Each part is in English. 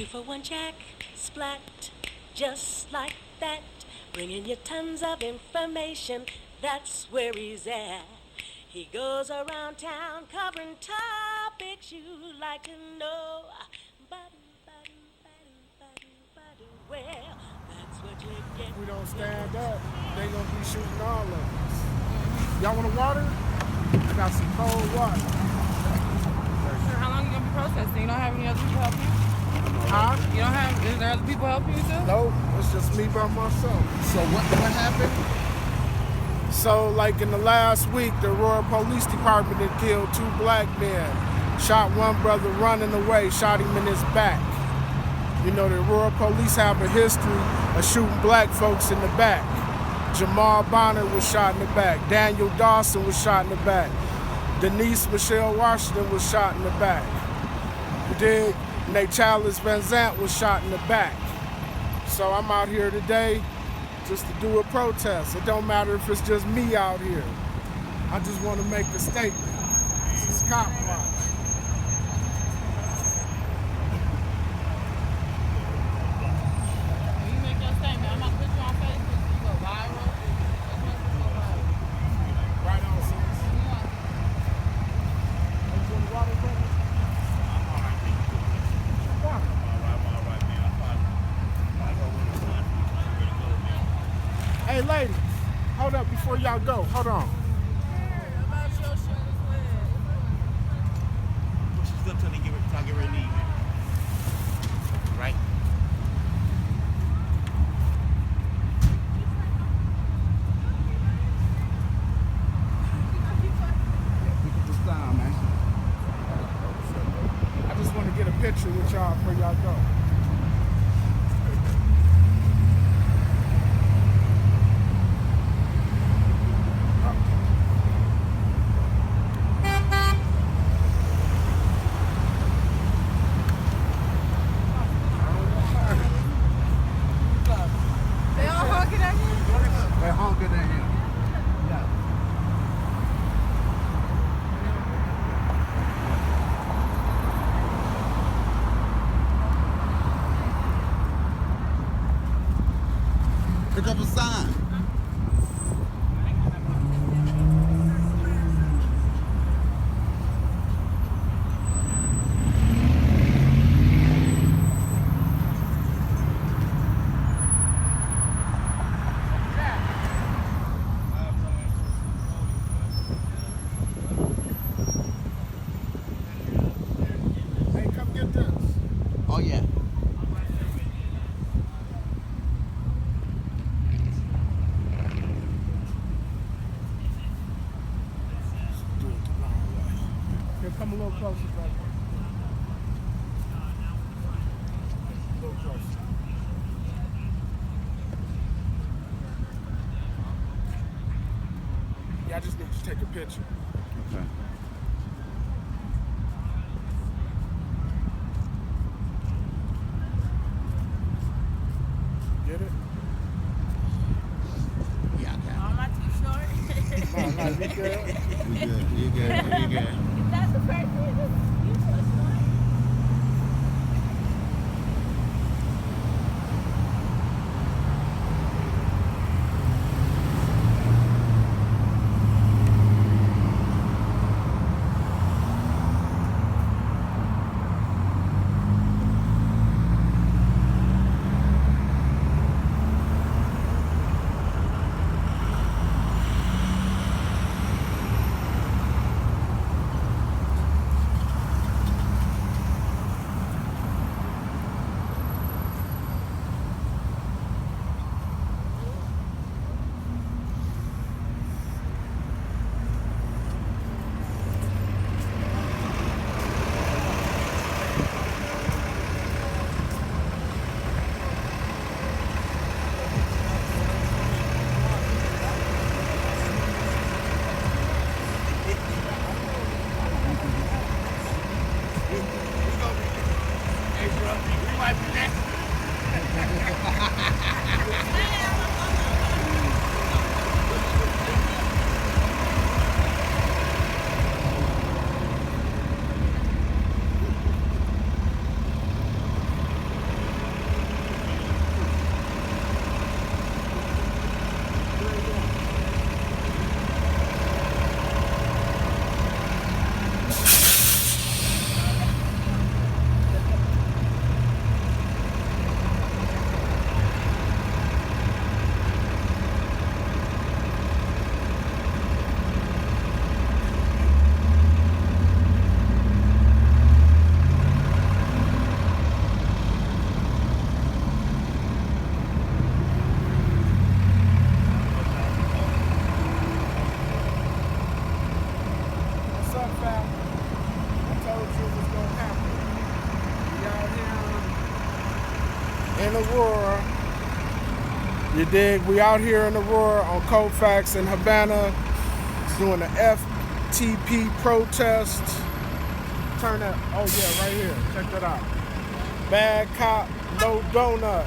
2-for-1 Jack, splat, just like that. Bringing you tons of information, that's where he's at. He goes around town covering topics you'd like to know. Well, that's what you get. If we don't stand up, they gonna be shooting all of us. Y'all want water? I got some cold water. Sure, how long you gonna be protesting? You don't have any other people help you? Huh? You don't have, is there other people helping you too? Nope, it's just me by myself. So what happened? So like in the last week, the Aurora Police Department had killed 2 black men. Shot one brother running away, shot him in his back. You know, the Aurora Police have a history of shooting black folks in the back. Jamal Bonner was shot in the back. Daniel Dawson was shot in the back. Denise Michelle Washington was shot in the back. You dig? Natchalis Van Zant was shot in the back. So I'm out here today just to do a protest. It don't matter if it's just me out here. I just want to make a statement. This is Cop Watch. Hey, ladies, hold up before y'all go. Hold on. She's up till they get ready to leave. Right? This time, man. I just want to get a picture with y'all before y'all go. They're honking at him. Yeah. Pick up a sign. Hey, come get this. Oh, yeah. Do it the long way. Here, come a little closer, brother. A little closer. Yeah, I just need to take a picture. Okay. Get it? Yeah, I got it. Am I too short? No, you good? You good. That's the first thing. You so short. in Aurora. You dig? We out here in Aurora on Colfax and Havana doing the FTP protest. Turn that, oh yeah, right here. Check that out. Bad cop, no donut.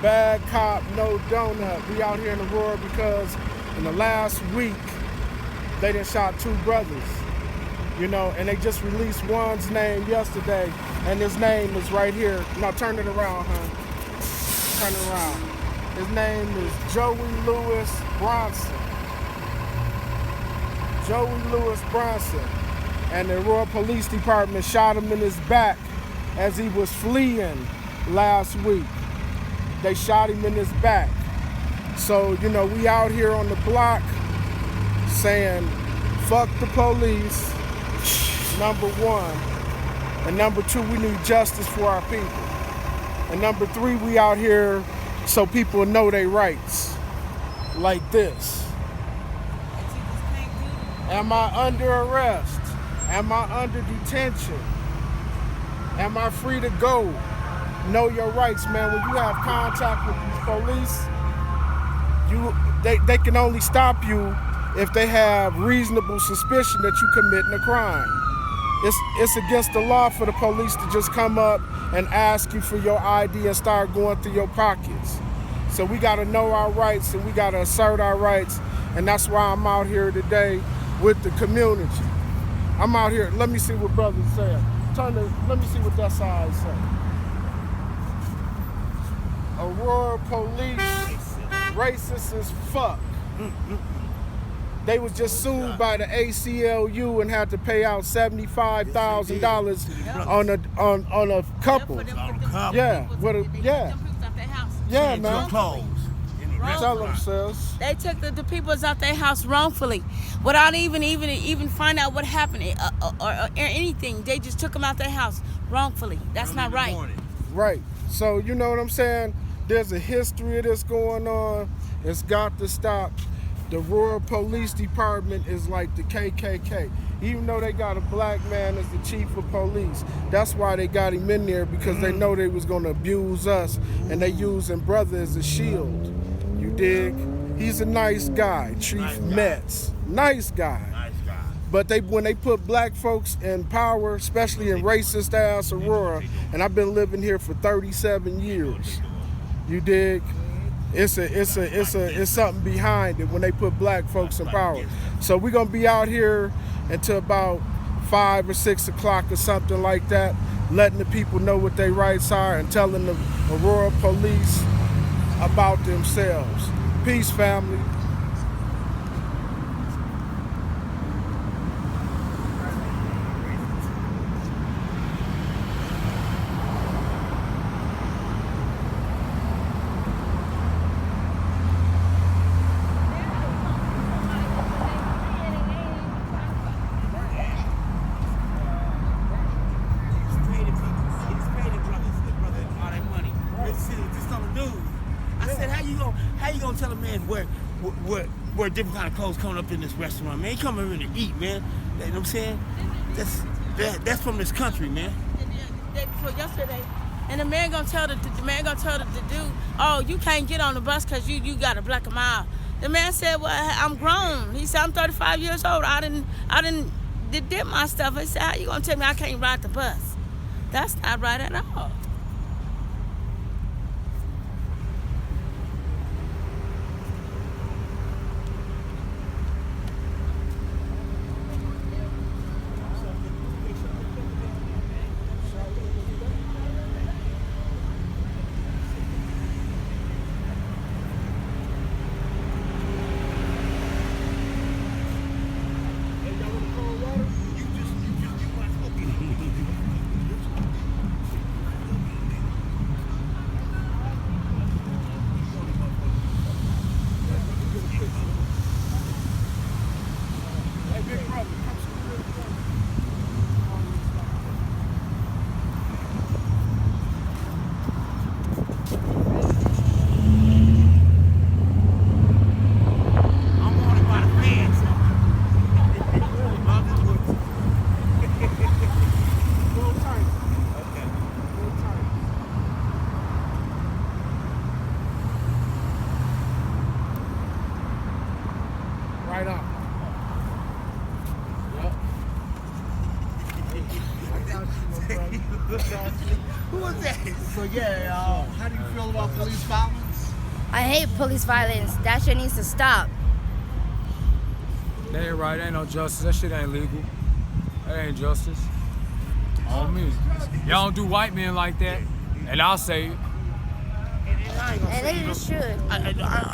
Bad cop, no donut. We out here in Aurora because in the last week, they done shot 2 brothers. You know, and they just released one's name yesterday, and his name is right here. Now turn it around, huh? Turn it around. His name is Joey Lewis Bronson. Joey Lewis Bronson. And the Aurora Police Department shot him in his back as he was fleeing last week. They shot him in his back. So, you know, we out here on the block saying, fuck the police, number 1. And number 2, we need justice for our people. And number 3, we out here so people know their rights. Like this. Am I under arrest? Am I under detention? Am I free to go? Know your rights, man. When you have contact with these police, they can only stop you if they have reasonable suspicion that you're committing a crime. It's against the law for the police to just come up and ask you for your ID and start going through your pockets. So we gotta know our rights and we gotta assert our rights, and that's why I'm out here today with the community. I'm out here, let me see what brothers say. Let me see what that side say. Aurora police, racist as fuck. They was just sued by the ACLU and had to pay out $75,000 on a couple. Yeah, yeah, man. Tell them, sis. They took the peoples out their house wrongfully, without even find out what happened or anything. They just took them out their house wrongfully. That's not right. Right. So you know what I'm saying? There's a history of this going on. It's got to stop. The Aurora Police Department is like the KKK. Even though they got a black man as the chief of police, that's why they got him in there, because they know they was gonna abuse us, and they using brother as a shield. You dig? He's a nice guy, Chief Metz. Nice guy. But when they put black folks in power, especially in racist ass Aurora, and I've been living here for 37 years. You dig? It's something behind it when they put black folks in power. So we're gonna be out here until about 5 or 6 o'clock or something like that, letting the people know what their rights are and telling the Aurora police about themselves. Peace, family. Tell a man wear different kind of clothes coming up in this restaurant, man. He coming in to eat, man. You know what I'm saying? That's from this country, man. For yesterday, and the man gonna tell the dude, oh, you can't get on the bus because you got a black mile. The man said, well, I'm grown. He said, I'm 35 years old. I didn't did my stuff. He said, how you gonna tell me I can't ride the bus? That's not right at all. Who was that? So yeah, how do you feel about police violence? I hate police violence. That shit needs to stop. That ain't right. Ain't no justice. That shit ain't legal. That ain't justice. On me. Y'all don't do white men like that. And I'll say it. And they just should.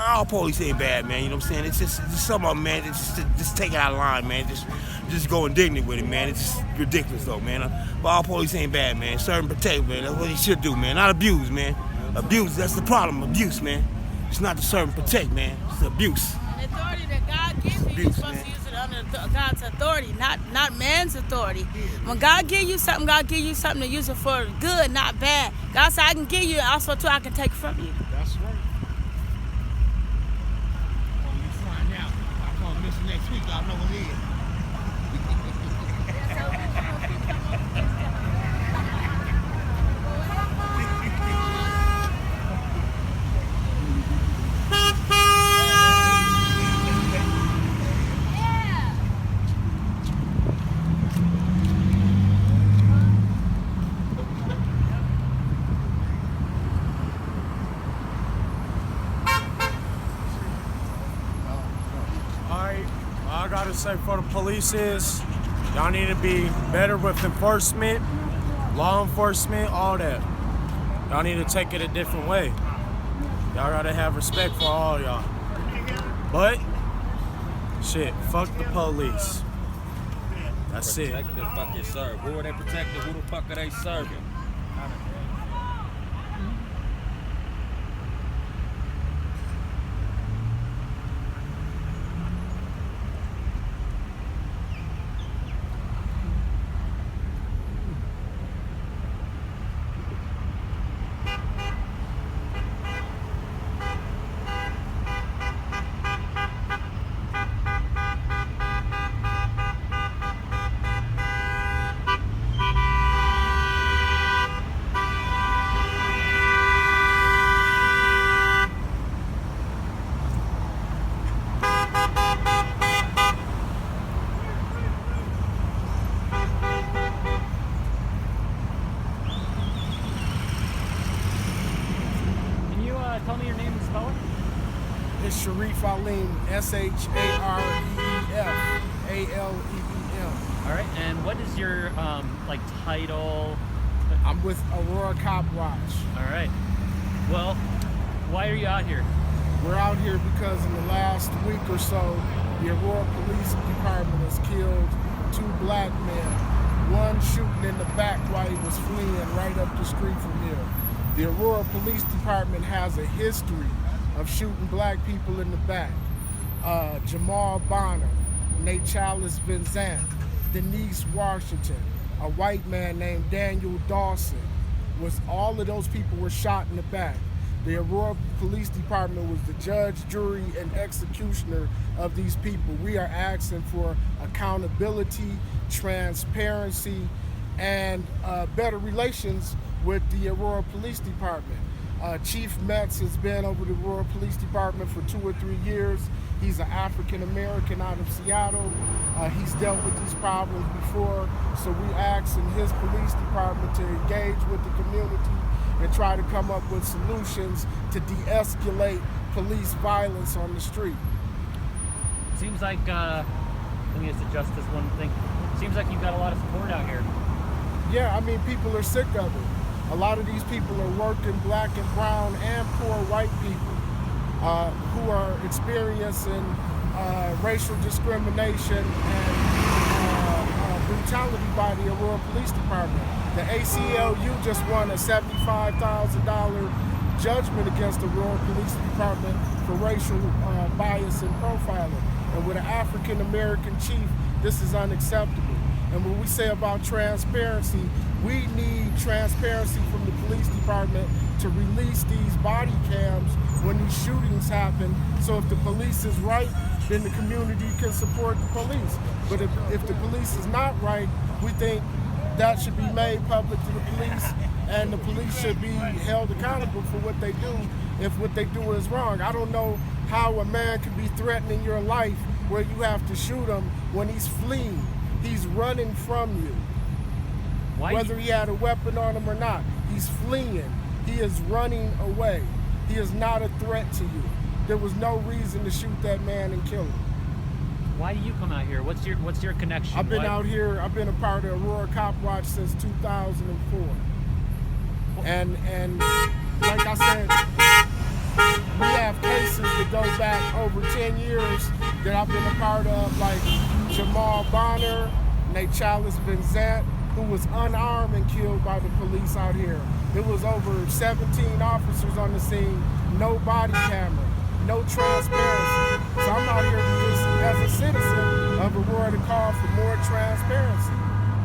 All police ain't bad, man. You know what I'm saying? It's just some of them, man. Just take it out of line, man. Just go indignant with it, man. It's just ridiculous, though, man. But all police ain't bad, man. Serve and protect, man. That's what they should do, man. Not abuse, man. Abuse, that's the problem. Abuse, man. It's not to serve and protect, man. It's abuse. The authority that God gives you, you're supposed to use it under God's authority, not man's authority. When God gives you something to use it for good, not bad. God said, I can give you, also too, I can take it from you. That's right. When you find out, I'll come missing next week. I'll know what it is. All I gotta say for the police is y'all need to be better with enforcement, law enforcement, all that. Y'all need to take it a different way. Y'all gotta have respect for all y'all. But, shit, fuck the police. That's it. Protect the fucking serve. Who are they protecting? Who the fuck are they serving? Tell me your name and spell it. It's Sharif Aleem, SHAREEF ALEEM. All right, and what is your title? I'm with Aurora Cop Watch. All right. Well, why are you out here? We're out here because in the last week or so, the Aurora Police Department has killed 2 black men. One shooting in the back while he was fleeing right up the street from here. The Aurora Police Department has a history of shooting black people in the back. Jamal Bonner, Nate Chalice Vincent, Denise Washington, a white man named Daniel Dawson. All of those people were shot in the back. The Aurora Police Department was the judge, jury, and executioner of these people. We are asking for accountability, transparency, and better relations with the Aurora Police Department. Chief Metz has been over the Aurora Police Department for 2 or 3 years. He's an African American out of Seattle. He's dealt with these problems before, so we asked in his police department to engage with the community and try to come up with solutions to de-escalate police violence on the street. Seems like, let me just adjust this one thing. Seems like you've got a lot of support out here. Yeah, I mean, people are sick of it. A lot of these people are working, black and brown and poor white people who are experiencing racial discrimination and brutality by the Aurora Police Department. The ACLU just won a $75,000 judgment against the Aurora Police Department for racial bias and profiling. And with an African American chief, this is unacceptable. And when we say about transparency, we need transparency from the police department to release these body cams when these shootings happen. So if the police is right, then the community can support the police. But if the police is not right, we think that should be made public to the police, and the police should be held accountable for what they do if what they do is wrong. I don't know how a man could be threatening your life where you have to shoot him when he's fleeing. He's running from you. whether he had a weapon on him or not. He's fleeing. He is running away. He is not a threat to you. There was no reason to shoot that man and kill him. Why do you come out here? What's your connection? I've been out here. I've been a part of Aurora Cop Watch since 2004. And like I said, we have cases that go back over 10 years that I've been a part of, like Jamal Bonner, Nate Chalice Vincent, who was unarmed and killed by the police out here. There was over 17 officers on the scene, no body camera, no transparency. So I'm out here just as a citizen of Aurora to call for more transparency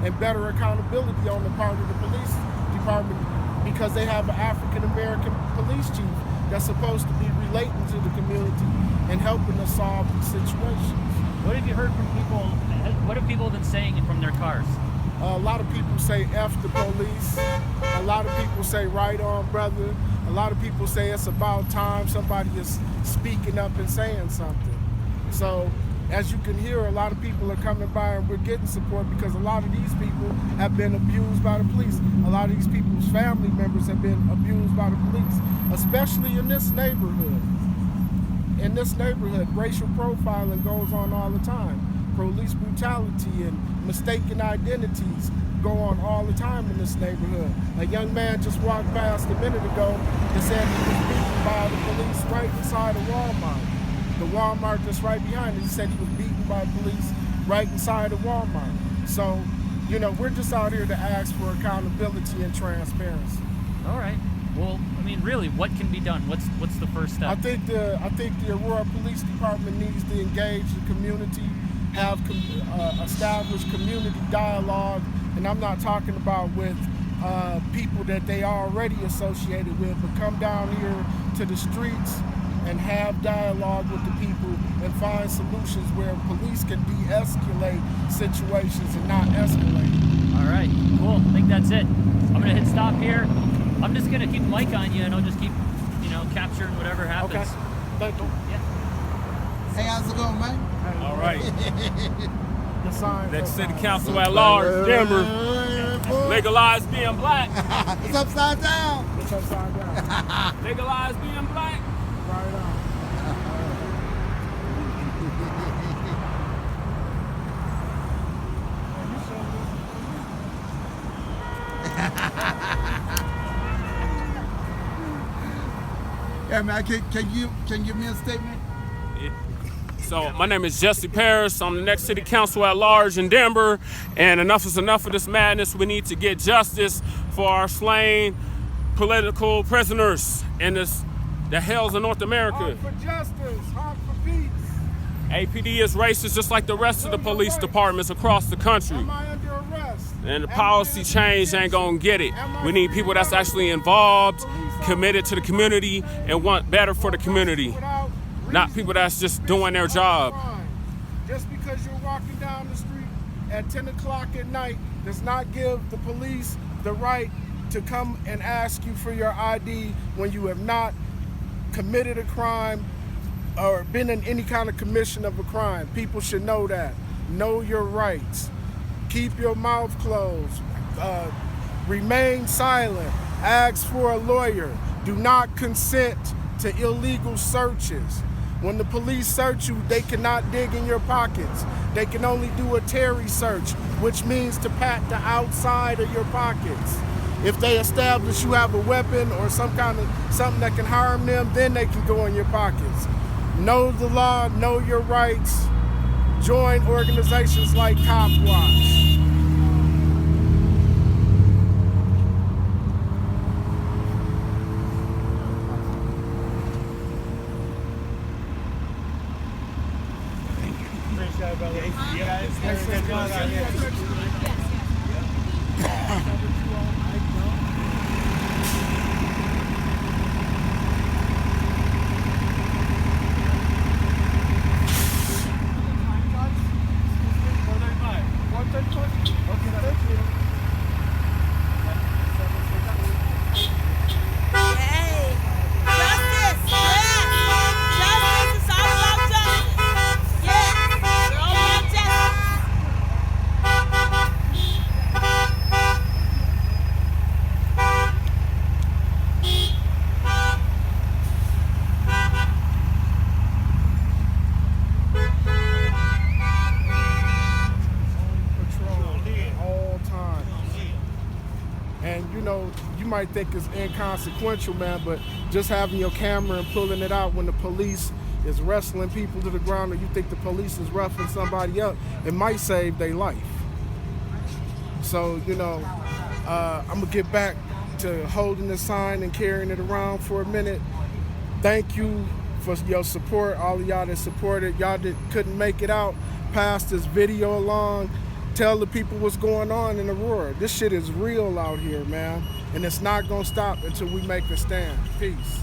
and better accountability on the part of the police department, because they have an African-American police chief that's supposed to be relating to the community and helping us solve these situations. What have you heard from people? What have people been saying from their cars? A lot of people say F the police. A lot of people say right on, brother. A lot of people say it's about time somebody is speaking up and saying something. So as you can hear, a lot of people are coming by and we're getting support because a lot of these people have been abused by the police. A lot of these people's family members have been abused by the police, especially in this neighborhood. In this neighborhood, racial profiling goes on all the time. Police brutality and mistaken identities go on all the time in this neighborhood. A young man just walked past a minute ago and said he was beaten by the police right inside a Walmart. The Walmart that's right behind it, he said he was beaten by police right inside a Walmart. So, you know, we're just out here to ask for accountability and transparency. All right. Well, I mean, really, what can be done? What's the first step? I think the Aurora Police Department needs to engage the community, have established community dialogue, and I'm not talking about with people that they are already associated with, but come down here to the streets and have dialogue with the people and find solutions where police can de-escalate situations and not escalate. All right, cool. I think that's it. I'm gonna hit stop here. I'm just gonna keep the mic on you and I'll just keep, capturing whatever happens. Okay. Thank you. Yeah. Hey, how's it going, man? All right. The sign. Next city council at large, Denver. Legalize being black. It's upside down. It's upside down. Legalize being black. Right on. Yeah, man, can you give me a statement? So my name is Jesse Parris. I'm the next city council at large in Denver, and enough is enough of this madness. We need to get justice for our slain political prisoners in the hells of North America. Hunt for justice, hunt for peace. APD is racist just like the rest of the police departments across the country. Am I under arrest? And the policy change ain't gonna get it. We need people that's actually involved, committed to the community, and want better for the community. Not people that's just doing their job. Just because you're walking down the street at 10 o'clock at night does not give the police the right to come and ask you for your ID when you have not committed a crime or been in any kind of commission of a crime. People should know that. Know your rights. Keep your mouth closed. Remain silent. Ask for a lawyer. Do not consent to illegal searches. When the police search you, they cannot dig in your pockets. They can only do a Terry search, which means to pat the outside of your pockets. If they establish you have a weapon or something that can harm them, then they can go in your pockets. Know the law, know your rights. Join organizations like Cop Watch. And you know, you might think it's inconsequential, man, but just having your camera and pulling it out when the police is wrestling people to the ground, or you think the police is roughing somebody up, it might save their life. So, you know, I'm gonna get back to holding the sign and carrying it around for a minute. Thank you for your support, all of y'all that supported. Y'all that couldn't make it out, pass this video along. Tell the people what's going on in Aurora. This shit is real out here, man. And it's not gonna stop until we make a stand. Peace.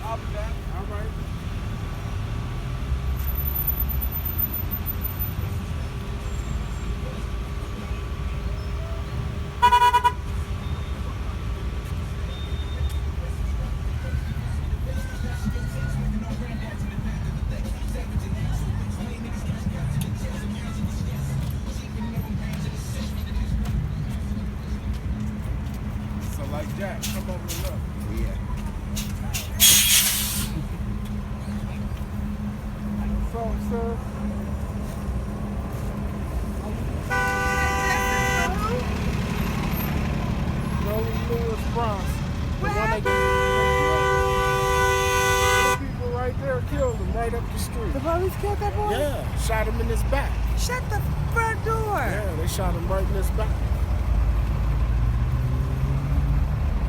All right. So like Jack, come over and look. Yeah. So, sir. Lewis Bronson. The one that people right there killed him right up the street. The police killed that boy? Yeah, shot him in his back. Shut the front door. Yeah, they shot him right in his back.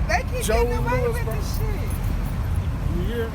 They keep Joey getting away Lewis with Bronson. this shit. You hear?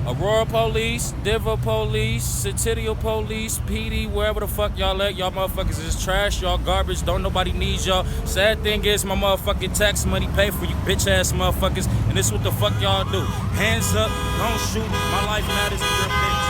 Aurora Police, Denver Police, Centennial Police, PD, wherever the fuck y'all at. Y'all motherfuckers is trash. Y'all garbage. Don't nobody need y'all. Sad thing is my motherfucking tax money pay for you bitch ass motherfuckers. And this what the fuck y'all do. Hands up, don't shoot. My life matters to your bitch.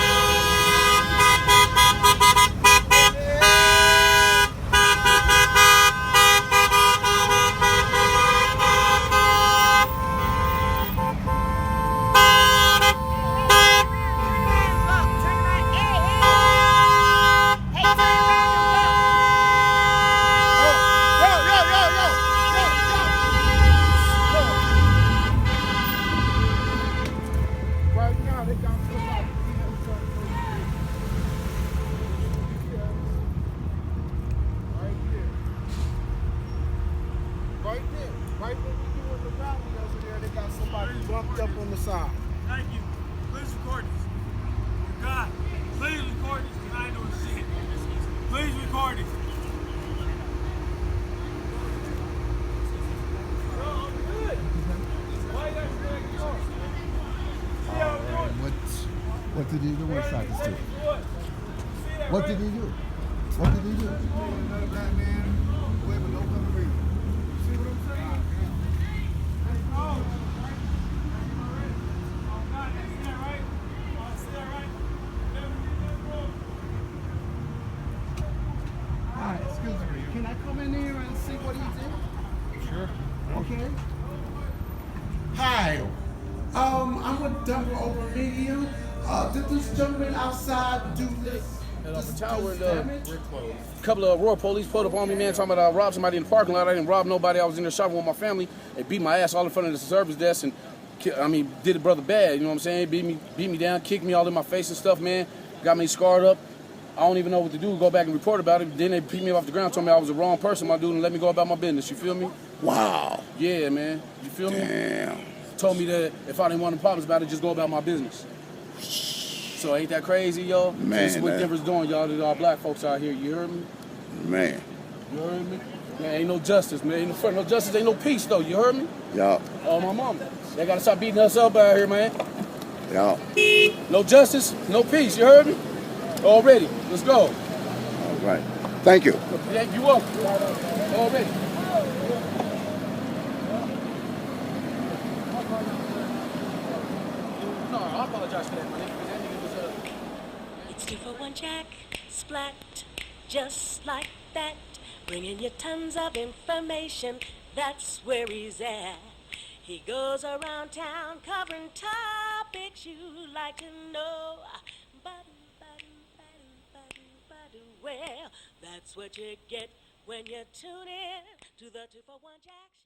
Right when we doing the rally over there, they got somebody bumped up on the side. Thank you. Please record this. God, please record this because I ain't doing shit. Please record this. What did he do inside the street? What did he do? What did he do? Hi, excuse me. Can I come in here and see what he did? Sure. Okay. Hi. I'm with Denver Over Media. Did this gentleman outside do this? A couple of Aurora police pulled up on me, man, talking about I robbed somebody in the parking lot. I didn't rob nobody. I was in there shopping with my family. They beat my ass all in front of the service desk and, did a brother bad, you know what I'm saying? Beat me down, kicked me all in my face and stuff, man. Got me scarred up. I don't even know what to do. Go back and report about it. Then they picked me off the ground, told me I was the wrong person, my dude, and let me go about my business. You feel me? Wow. Yeah, man. You feel me? Damn. Told me that if I didn't want no problems about it, just go about my business. So ain't that crazy, y'all? Man, this is what Denver's doing, y'all. There's all black folks out here. You heard me? Man. You heard me? Man, ain't no justice, man. Ain't no justice, ain't no peace, though. You heard me? Yeah. Oh, my mama. They gotta stop beating us up out here, man. Yeah. No justice, no peace. You heard me? Already. Let's go. All right. Thank you. Yeah, you welcome. Already. No, I apologize for that, my nigga. That nigga was It's 2 for 1 Jack, splat, just like that. Bringing you tons of information, that's where he's at. He goes around town covering topics you'd like to know. Well, that's what you get when you tune in to the 2 for 1 Jack.